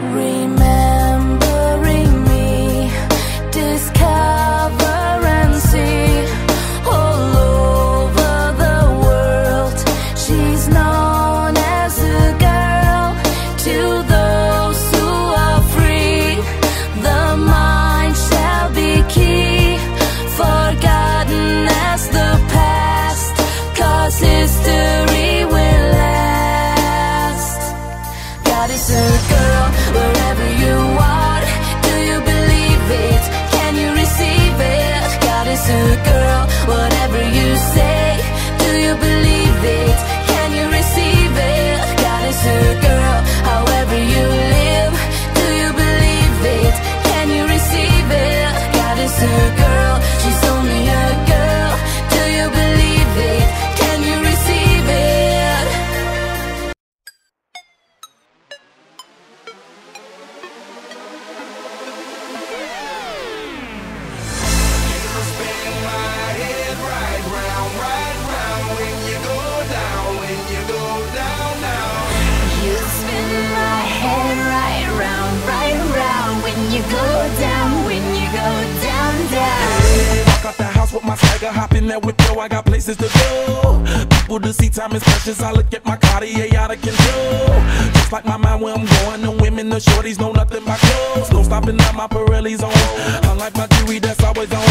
remembering me, discover and see all over the world. She's known as a girl to those who are free. The mind shall be key, forgotten as the past, 'cause history will last. God is a girl wherever you are. Do you believe it? Can you receive it? God is a girl, whatever you say. Do you believe it? Can you receive it? God is a girl, however you live. Do you believe it? Can you receive it? God is a girl, she's only a girl. Do you believe it? Can you receive it? You spin my head right round when you go down, when you go down, down. You spin my head right round when you go down, when you go down, down. Walk out the house with my swagger, hop in there with Joe, I got places to go. People to see, time is precious, I look at my Cartier out of control. Just like my mind where I'm going, the women, the shorties know nothing but clothes. No stopping at my Pirelli's on, unlike my jewelry that's always on.